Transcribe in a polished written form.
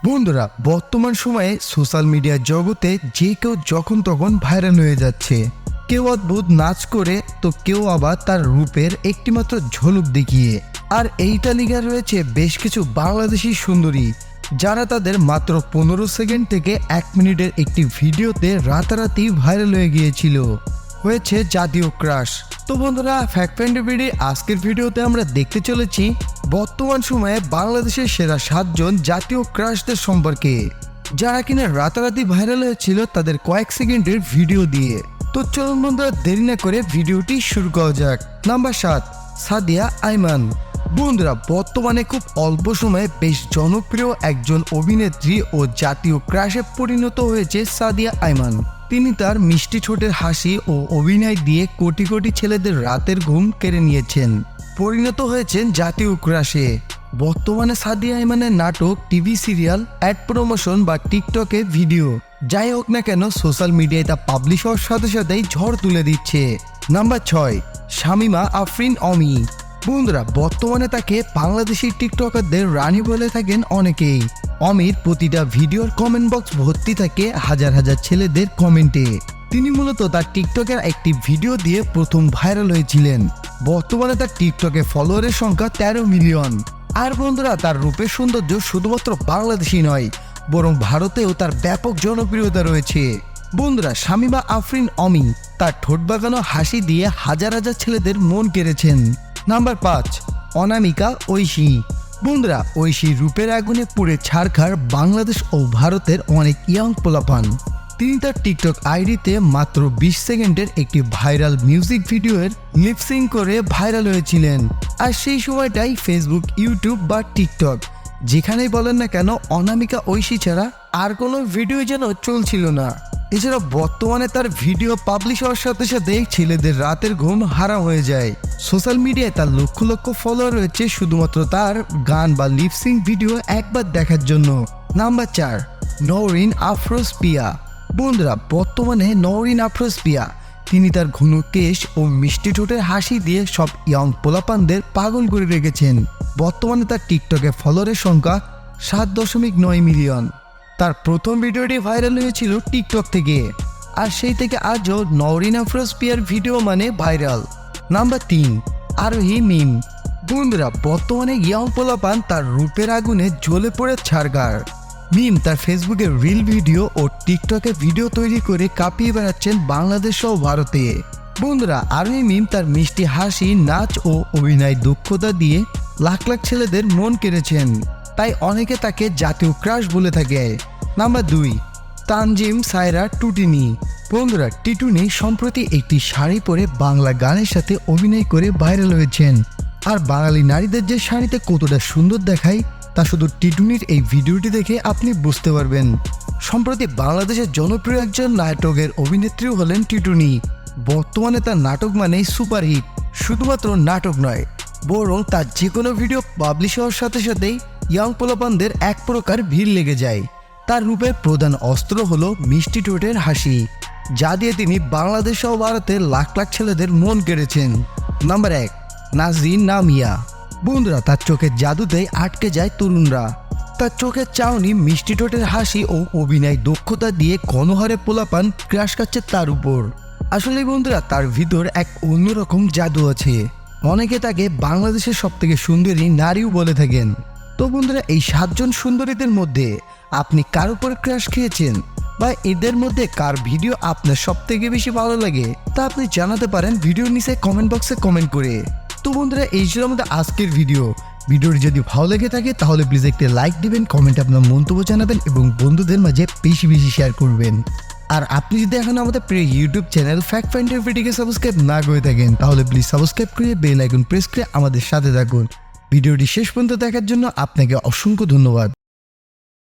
বন্ধুরা, বর্তমান সময়ে সোশ্যাল মিডিয়া জগতে যে কেউ যখন তখন ভাইরাল হয়ে যাচ্ছে। কেউ অদ্ভুত নাচ করে, তো কেউ আবার তার রূপের একটিমাত্র ঝলক দেখিয়ে। আর এই তালিকায় রয়েছে বেশ কিছু বাংলাদেশি সুন্দরী, যারা তাদের মাত্র 15 সেকেন্ড থেকে 1 মিনিটের একটি ভিডিওতে রাতারাতি ভাইরাল হয়ে গিয়েছিল। হয়েছে জাতীয় ক্রাশ। তো বন্ধুরা, ফ্যাক্ট ফাইন্ড ভিডিও আজকের ভিডিওতে আমরা দেখতে চলেছি বর্তমান সময়ে বাংলাদেশের সেরা 7 জন জাতীয় ক্রাশদের সম্পর্কে, যারা কিনা রাতারাতি ভাইরাল হয়েছিল তাদের কয়েক সেকেন্ডের ভিডিও দিয়ে। তো চলুন বন্ধুরা, দেরি না করে ভিডিওটি শুরু করা যাক। নাম্বার 7, সাদিয়া আইমান। বন্ধুরা, বর্তমানে খুব অল্প সময়ে বেশ জনপ্রিয় একজন অভিনেত্রী ও জাতীয় ক্রাশে পরিণত হয়েছে সাদিয়া আইমান। তিনি তার মিষ্টি ঠোঁটের হাসি ও অভিনয় দিয়ে কোটি কোটি ছেলেদের রাতের ঘুম কেড়ে নিয়েছেন, পরিণত হয়েছেন জাতীয় ক্রাশে। বর্তমানে সাদিয়া আইমানের নাটক, টিভি সিরিয়াল, অ্যাড প্রমোশন বা টিকটকে ভিডিও, যাই হোক না কেন সোশ্যাল মিডিয়ায় তা পাবলিশ হওয়ার সাথে সাথেই ঝড় তুলে দিচ্ছে। নাম্বার 6, শামিমা আফরিন অমি। বন্ধুরা, বর্তমানে তাকে বাংলাদেশি টিকটকারদের রানী বলে থাকেন অনেকেই। অমির প্রতিটা ভিডিওর কমেন্ট বক্স ভর্তি থাকে হাজার হাজার ছেলেদের কমেন্টে। তিনি মূলত তার টিকটকের একটি ভিডিও দিয়ে প্রথম ভাইরাল হয়েছিলেন। বর্তমানে তার টিকটকে ফলোয়ারের সংখ্যা 13 মিলিয়ন। আর বন্ধুরা, তার রূপের সৌন্দর্য শুধুমাত্র বাংলাদেশি নয়, বরং ভারতেও তার ব্যাপক জনপ্রিয়তা রয়েছে। বন্ধুরা, শামিমা আফরিন অমি তার ঠোঁট বাঁকানো হাসি দিয়ে হাজার হাজার ছেলেদের মন কেড়েছেন। নাম্বার 5, অনামিকা ঐশী। বন্ধুরা, ঐশী রূপের আগুনে পুড়ে ছারখার বাংলাদেশ ও ভারতের অনেক ইয়াং পোলাপান। তিনি তার টিকটক আইডিতে মাত্র 20 সেকেন্ডের একটি ভাইরাল মিউজিক ভিডিওর লিপসিং করে ভাইরাল হয়েছিলেন। আর সেই সময়টাই ফেসবুক, ইউটিউব বা টিকটক, যেখানেই বলেন না কেন অনামিকা ঐশী ছাড়া আর কোনো ভিডিও যেন চলছিল না। এছাড়া বর্তমানে তার ভিডিও পাবলিশ হওয়ার সাথে সাথে ছেলেদের রাতের ঘুম হারাম হয়ে যায়। সোশ্যাল মিডিয়ায় তার লক্ষ লক্ষ ফলোয়ার রয়েছে শুধুমাত্র তার গান বা লিপসিং ভিডিও একবার দেখার জন্য। নাম্বার 4, নওরিন আফরোজ পিয়া। বন্ধুরা, বর্তমানে নওরিন আফরোজ পিয়া, তিনি তার ঘন কেশ ও মিষ্টি ঠোঁটের হাসি দিয়ে সব ইয়ং পোলাপানদের পাগল করে রেখেছেন। বর্তমানে তার টিকটকে ফলোয়ারের সংখ্যা 7.9 মিলিয়ন। তার প্রথম ভিডিওটি ভাইরাল হয়েছিল টিকটক থেকে, আর সেই থেকে আজও নওরিন আফরোজ পিয়ার ভিডিও মানে ভাইরাল। নাম্বার 3, আরোহী মিম। বন্ধুরা, বর্তমানে ইয়ং পোলাপান তার রূপের আগুনে জ্বলে পড়ে ছারগার। মিম তার ফেসবুকে রিল ভিডিও ও টিকটকে ভিডিও তৈরি করে কাঁপিয়ে বেড়াচ্ছেন বাংলাদেশ ও ভারতে। বন্ধুরা, আরোহী মিম তার মিষ্টি হাসি, নাচ ও অভিনয় দক্ষতা দিয়ে লাখ লাখ ছেলেদের মন কেড়েছেন, তাই অনেকে তাকে জাতীয় ক্রাশ বলে থাকে। নাম্বার 2, তানজিম সায়রা টুটিনি। বন্ধুরা, টিটুনি সম্প্রতি একটি শাড়ি পরে বাংলা গানের সাথে অভিনয় করে ভাইরাল হয়েছেন। আর বাঙালি নারীদের যে শাড়িতে কতটা সুন্দর দেখায় তা শুধু টিটুনির এই ভিডিওটি দেখে আপনি বুঝতে পারবেন। সম্প্রতি বাংলাদেশের জনপ্রিয় একজন নাটকের অভিনেত্রীও হলেন টিটুনি। বর্তমানে তার নাটক মানেই সুপারহিট। শুধুমাত্র নাটক নয়, বরং তার যে কোনো ভিডিও পাবলিশ হওয়ার সাথে সাথেই ইয়াং পোলাপানদের এক প্রকার ভিড় লেগে যায়। তার রূপের প্রধান অস্ত্র হলো মিষ্টি ঠোঁটের হাসি, যা দিয়ে তিনি বাংলাদেশ ও ভারতের লাখ লাখ ছেলেদের মন কেড়েছেন। নাম্বার 1, নাজরিন নামিয়া। বন্ধুরা, তার চোখের জাদুতেই আটকে যায় তরুণরা। তার চোখের চাউনি, মিষ্টি ঠোঁটের হাসি ও অভিনয় দক্ষতা দিয়ে গণহারে পোলাপান ক্রাশ খাচ্ছে তার উপর। আসলে বন্ধুরা, তার ভিতর এক অন্যরকম জাদু আছে। অনেকে তাকে বাংলাদেশের সবথেকে সুন্দরী নারীও বলে থাকেন। তো বন্ধুরা, এই 7 জন সুন্দরীদের মধ্যে আপনি কার উপর ক্রাশ খেয়েছেন, বা এদের মধ্যে কার ভিডিও আপনার সব থেকে বেশি ভালো লাগে, তা আপনি জানাতে পারেন ভিডিওর নিচে কমেন্ট বক্সে কমেন্ট করে। তো বন্ধুরা, এই ছিল আমাদের আজকের ভিডিওটি যদি ভালো লেগে থাকে তাহলে প্লিজ একটি লাইক দিবেন, কমেন্টে আপনার মন্তব্য জানাবেন এবং বন্ধুদের মাঝে বেশি বেশি শেয়ার করবেন। আর আপনি যদি এখন আমাদের প্রিয় ইউটিউব চ্যানেল ফ্যাক্ট ফাইন্ডার ভিডিওকে সাবস্ক্রাইব না করে থাকেন তাহলে প্লিজ সাবস্ক্রাইব করে বেল আইকন প্রেস করে আমাদের সাথে থাকুন। ভিডিওটি শেষ পর্যন্ত দেখার জন্য আপনাকে অসংখ্য ধন্যবাদ।